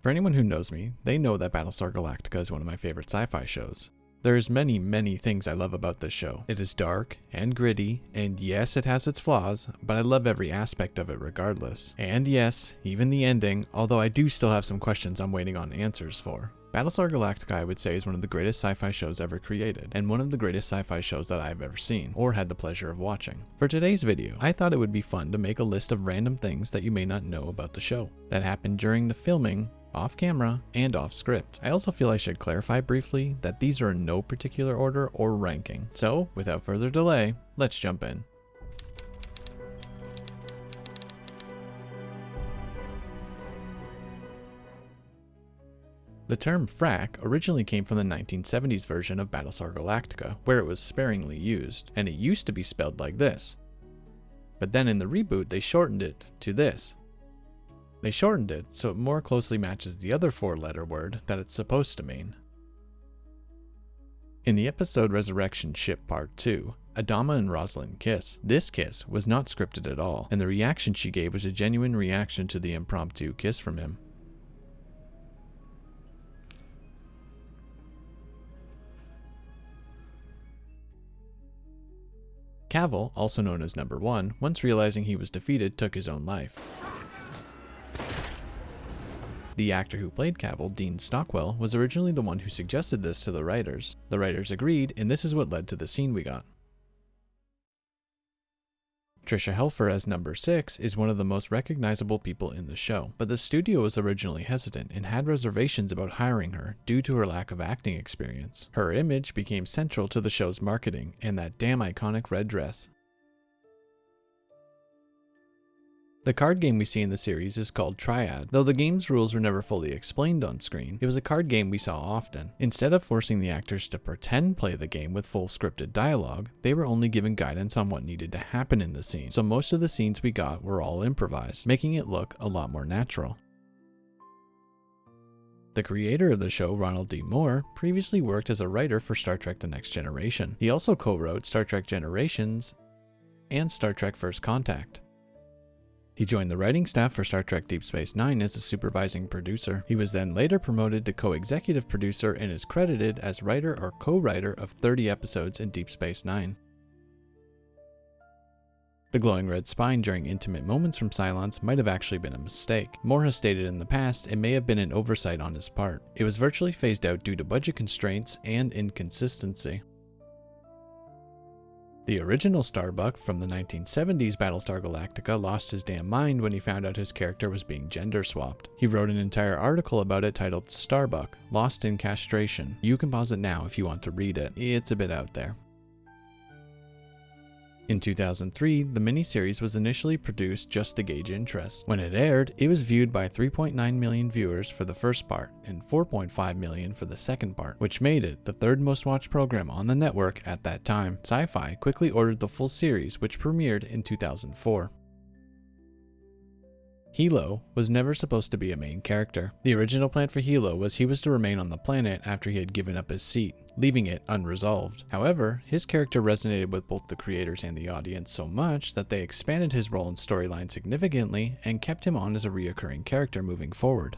For anyone who knows me, they know that Battlestar Galactica is one of my favorite sci-fi shows. There is many things I love about this show. It is dark and gritty, and yes, it has its flaws, but I love every aspect of it regardless. And yes, even the ending, although I do still have some questions I'm waiting on answers for. Battlestar Galactica, I would say, is one of the greatest sci-fi shows ever created, and one of the greatest sci-fi shows that I've ever seen, or had the pleasure of watching. For today's video, I thought it would be fun to make a list of random things that you may not know about the show, that happened during the filming, off camera, and off script. I also feel I should clarify briefly that these are in no particular order or ranking. So, without further delay, let's jump in. The term frack originally came from the 1970s version of Battlestar Galactica, where it was sparingly used, and it used to be spelled like this. But then in the reboot, they shortened it to this. They shortened it so it more closely matches the other four-letter word that it's supposed to mean. In the episode Resurrection Ship Part 2, Adama and Rosalind kiss. This kiss was not scripted at all, and the reaction she gave was a genuine reaction to the impromptu kiss from him. Cavill, also known as Number 1, once realizing he was defeated, took his own life. The actor who played Cavill, Dean Stockwell, was originally the one who suggested this to the writers. The writers agreed, and this is what led to the scene we got. Tricia Helfer as Number 6 is one of the most recognizable people in the show, but the studio was originally hesitant and had reservations about hiring her due to her lack of acting experience. Her image became central to the show's marketing, and that damn iconic red dress. The card game we see in the series is called Triad. Though the game's rules were never fully explained on screen, it was a card game we saw often. Instead of forcing the actors to pretend play the game with full scripted dialogue, they were only given guidance on what needed to happen in the scene, so most of the scenes we got were all improvised, making it look a lot more natural. The creator of the show, Ronald D. Moore, previously worked as a writer for Star Trek The Next Generation. He also co-wrote Star Trek Generations and Star Trek First Contact. He joined the writing staff for Star Trek Deep Space Nine as a supervising producer. He was then later promoted to co-executive producer and is credited as writer or co-writer of 30 episodes in Deep Space Nine. The glowing red spine during intimate moments from Cylons might have actually been a mistake. Moore has stated in the past it may have been an oversight on his part. It was virtually phased out due to budget constraints and inconsistency. The original Starbuck from the 1970s Battlestar Galactica lost his damn mind when he found out his character was being gender swapped. He wrote an entire article about it titled Starbuck, Lost in Castration. You can pause it now if you want to read it. It's a bit out there. In 2003, the miniseries was initially produced just to gauge interest. When it aired, it was viewed by 3.9 million viewers for the first part and 4.5 million for the second part, which made it the third most watched program on the network at that time. Sci-Fi quickly ordered the full series, which premiered in 2004. Hilo was never supposed to be a main character. The original plan for Hilo was he was to remain on the planet after he had given up his seat, leaving it unresolved. However, his character resonated with both the creators and the audience so much that they expanded his role and storyline significantly and kept him on as a reoccurring character moving forward.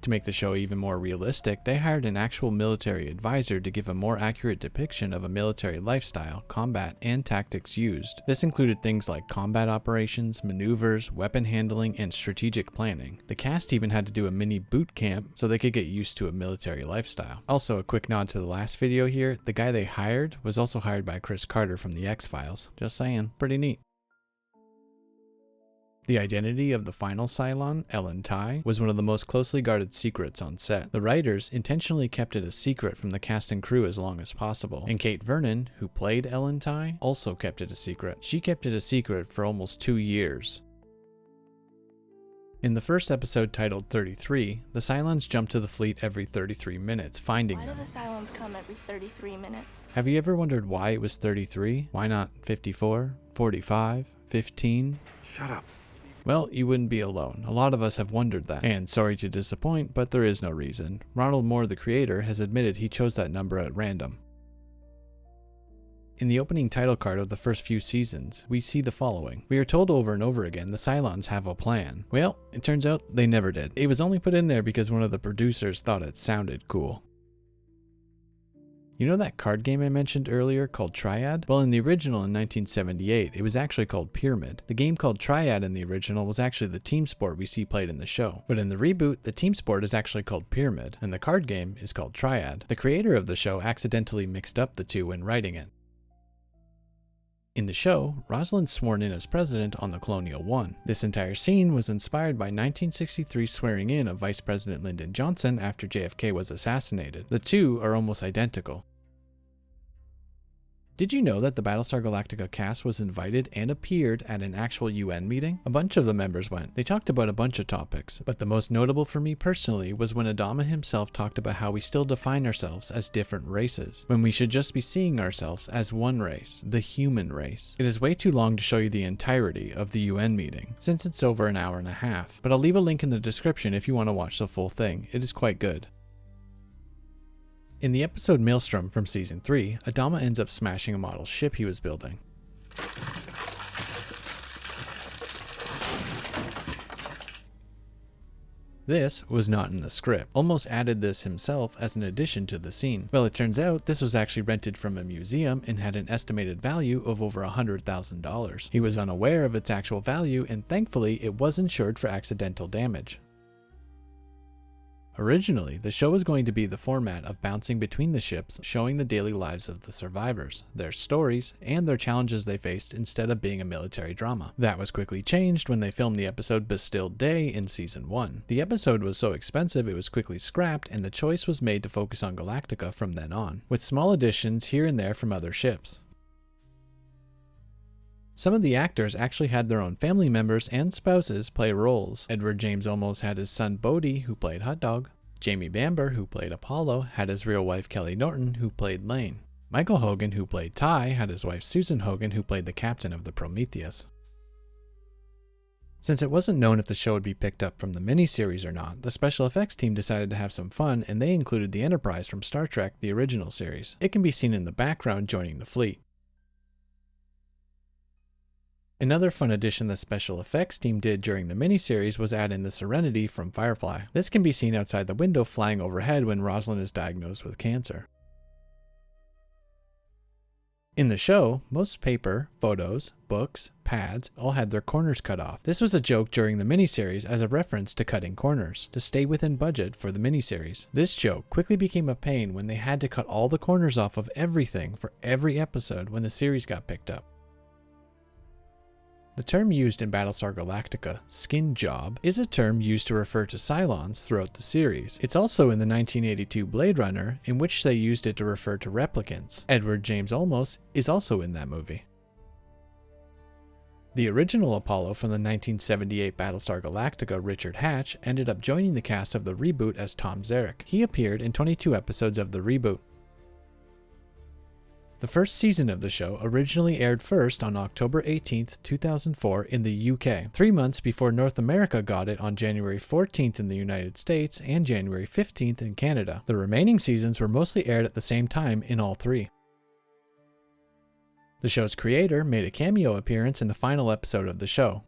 To make the show even more realistic, they hired an actual military advisor to give a more accurate depiction of a military lifestyle, combat, and tactics used. This included things like combat operations, maneuvers, weapon handling, and strategic planning. The cast even had to do a mini boot camp so they could get used to a military lifestyle. Also, a quick nod to the last video here, the guy they hired was also hired by Chris Carter from the X-Files. Just saying, pretty neat. The identity of the final Cylon, Ellen Tigh, was one of the most closely guarded secrets on set. The writers intentionally kept it a secret from the cast and crew as long as possible, and Kate Vernon, who played Ellen Tigh, also kept it a secret. She kept it a secret for almost 2 years. In the first episode titled 33, the Cylons jumped to the fleet every 33 minutes, finding them. Why do the Cylons come every 33 minutes? Have you ever wondered why it was 33? Why not 54, 45, 15? Shut up. Well, you wouldn't be alone. A lot of us have wondered that. And sorry to disappoint, but there is no reason. Ronald Moore, the creator, has admitted he chose that number at random. In the opening title card of the first few seasons, we see the following. We are told over and over again the Cylons have a plan. Well, it turns out they never did. It was only put in there because one of the producers thought it sounded cool. You know that card game I mentioned earlier called Triad? Well, in the original in 1978, it was actually called Pyramid. The game called Triad in the original was actually the team sport we see played in the show. But in the reboot, the team sport is actually called Pyramid, and the card game is called Triad. The creator of the show accidentally mixed up the two when writing it. In the show, Rosalind's sworn in as president on the Colonial One. This entire scene was inspired by 1963 swearing in of Vice President Lyndon Johnson after JFK was assassinated. The two are almost identical. Did you know that the Battlestar Galactica cast was invited and appeared at an actual UN meeting? A bunch of the members went. They talked about a bunch of topics, but the most notable for me personally was when Adama himself talked about how we still define ourselves as different races, when we should just be seeing ourselves as one race, the human race. It is way too long to show you the entirety of the UN meeting, since it's over an hour and a half, but I'll leave a link in the description if you want to watch the full thing. It is quite good. In the episode Maelstrom from Season 3, Adama ends up smashing a model ship he was building. This was not in the script. Almost added this himself as an addition to the scene. Well, it turns out this was actually rented from a museum and had an estimated value of over $100,000. He was unaware of its actual value, and thankfully it was insured for accidental damage. Originally, the show was going to be the format of bouncing between the ships, showing the daily lives of the survivors, their stories, and their challenges they faced instead of being a military drama. That was quickly changed when they filmed the episode Bastille Day in Season 1. The episode was so expensive it was quickly scrapped, and the choice was made to focus on Galactica from then on, with small additions here and there from other ships. Some of the actors actually had their own family members and spouses play roles. Edward James Olmos had his son Bodhi, who played Hot Dog. Jamie Bamber, who played Apollo, had his real wife Kelly Norton, who played Lane. Michael Hogan, who played Ty, had his wife Susan Hogan, who played the captain of the Prometheus. Since it wasn't known if the show would be picked up from the miniseries or not, the special effects team decided to have some fun, and they included the Enterprise from Star Trek, the original series. It can be seen in the background joining the fleet. Another fun addition the special effects team did during the miniseries was add in the Serenity from Firefly. This can be seen outside the window flying overhead when Rosalind is diagnosed with cancer. In the show, most paper, photos, books, pads all had their corners cut off. This was a joke during the miniseries as a reference to cutting corners, to stay within budget for the miniseries. This joke quickly became a pain when they had to cut all the corners off of everything for every episode when the series got picked up. The term used in Battlestar Galactica, skin job, is a term used to refer to Cylons throughout the series. It's also in the 1982 Blade Runner, in which they used it to refer to replicants. Edward James Olmos is also in that movie. The original Apollo from the 1978 Battlestar Galactica, Richard Hatch, ended up joining the cast of the reboot as Tom Zarek. He appeared in 22 episodes of the reboot. The first season of the show originally aired first on October 18, 2004 in the UK, 3 months before North America got it on January 14th in the United States and January 15th in Canada. The remaining seasons were mostly aired at the same time in all three. The show's creator made a cameo appearance in the final episode of the show.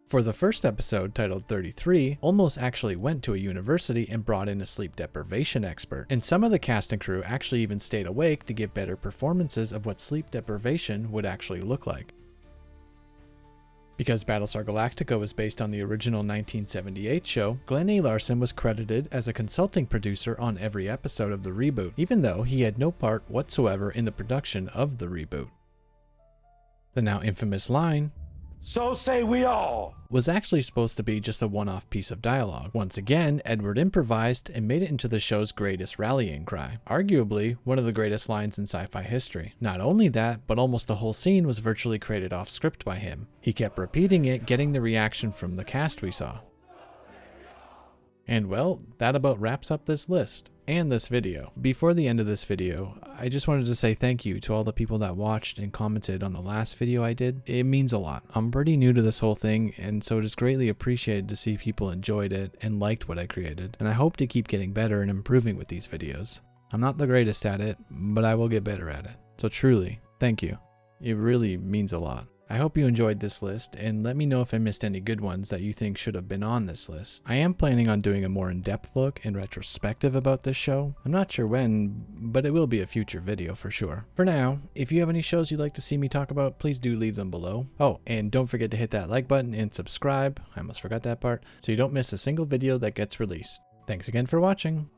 For the first episode, titled 33, Olmos actually went to a university and brought in a sleep deprivation expert, and some of the cast and crew actually even stayed awake to give better performances of what sleep deprivation would actually look like. Because Battlestar Galactica was based on the original 1978 show, Glenn A. Larson was credited as a consulting producer on every episode of the reboot, even though he had no part whatsoever in the production of the reboot. The now infamous line, "So say we all," was actually supposed to be just a one-off piece of dialogue. Once again, Edward improvised and made it into the show's greatest rallying cry. Arguably, one of the greatest lines in sci-fi history. Not only that, but almost the whole scene was virtually created off script by him. He kept repeating it, getting the reaction from the cast we saw. And well, that about wraps up this list. And this video. Before the end of this video, I just wanted to say thank you to all the people that watched and commented on the last video I did. It means a lot. I'm pretty new to this whole thing, and so it is greatly appreciated to see people enjoyed it and liked what I created, and I hope to keep getting better and improving with these videos. I'm not the greatest at it, but I will get better at it. So truly, thank you. It really means a lot. I hope you enjoyed this list, and let me know if I missed any good ones that you think should have been on this list. I am planning on doing a more in-depth look and retrospective about this show. I'm not sure when, but it will be a future video for sure. For now, if you have any shows you'd like to see me talk about, please do leave them below. Oh, and don't forget to hit that like button and subscribe, I almost forgot that part, so you don't miss a single video that gets released. Thanks again for watching.